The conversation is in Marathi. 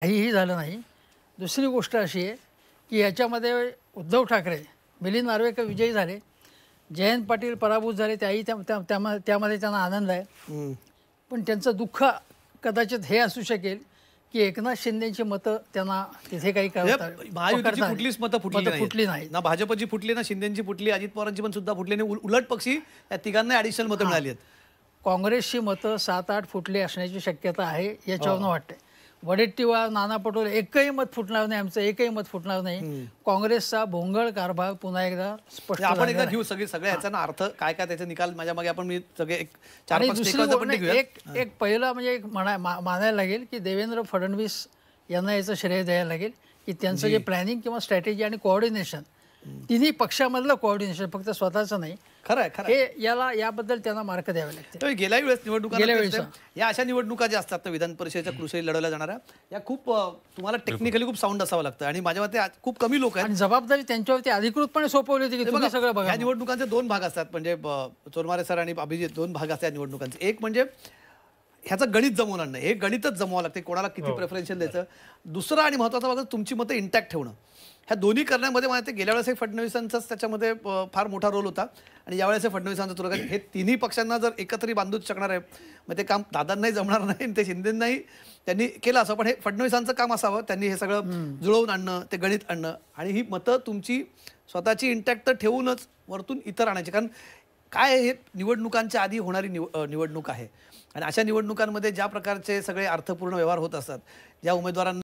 काहीही झालं नाही. दुसरी गोष्ट अशी आहे की याच्यामध्ये उद्धव ठाकरे, मिलिंद नार्वेकर विजयी झाले, जयंत पाटील पराभूत झाले, त्यामध्ये त्यांना आनंद आहे. पण त्यांचं दुःख कदाचित हे असू शकेल की एकनाथ शिंदेची मतं त्यांना तिथे काही महायुतीची कुठलीच मतं फुटली नाही. ना भाजपची फुटली, ना शिंदेची फुटली, अजित पवारांची पण सुद्धा फुटली नाही. उलट पक्षी या तिघांना ॲडिशनल मतं मिळाली आहेत. काँग्रेसची मतं 7-8 फुटली असण्याची शक्यता आहे याच्यावरून वाटते. वडेट्टीवार, नाना पटोले एकही मत फुटणार नाही, आमचं एकही मत फुटणार नाही. काँग्रेसचा भोंगळ कारभार पुन्हा एकदा स्पष्ट आपण एकदा घेऊ सगळे याचा याचा अर्थ काय काय त्याचे निकाल माझ्या मागे आपण मी सगळे एक 4-5 एक पहिला म्हणजे मानायला लागेल की देवेंद्र फडणवीस यांना याचं श्रेय द्यायला लागेल की त्यांचं जे प्लॅनिंग किंवा स्ट्रॅटेजी आणि कोऑर्डिनेशन, तिन्ही पक्षामधलं कोऑर्डिनेशन, फक्त स्वतःचं नाही, हे याबद्दल त्यांना मार्क द्यावे लागते. गेल्या वेळेस निवडणुका, या अशा निवडणुका ज्या असतात तर विधान परिषदेच्या कृषी लढवल्या जाणाऱ्या, या खूप तुम्हाला टेक्निकली खूप साऊंड असावं लागतं आणि माझ्या मते खूप कमी लोक आहेत आणि जबाबदारी त्यांच्यावरती अधिकृतपणे सोपवली होती की तुम्ही सगळं बघा. या निवडणुकांचे 2 भाग असतात, म्हणजे चोरमारे सर आणि अभिजित 2 भाग असतात या निवडणुकांचे. एक म्हणजे ह्याचं गणित जमवून आणणं, हे गणितच जमवावं लागते, कोणाला किती प्रेफरन्शियल द्यायचं. दुसरा आणि महत्त्वाचा भाग तुमची मतं इंटॅक्ट ठेवणं. ह्या दोन्ही करण्यामध्ये मला ते गेल्या वेळेस फडणवीसांचाच त्याच्यामध्ये फार मोठा रोल होता आणि यावेळेस फडणवीसांचा तुला हे तिन्ही पक्षांना जर एकत्रित बांधूच शकणार आहे, मग ते काम दादांनाही जमणार नाही, ते शिंदेंनाही त्यांनी केलं असं. पण हे फडणवीसांचं काम असावं, त्यांनी हे सगळं जुळवून आणणं, ते गणित आणणं आणि ही मतं तुमची स्वतःची इंटॅक्ट तर ठेवूनच वरतून इतर आणायची. कारण काय हे निवडणुकांच्या आधी होणारी निवडणूक आहे आणि अशा निवडणुकांमध्ये ज्या प्रकारचे सगळे अर्थपूर्ण व्यवहार होत असतात, ज्या उमेदवारांना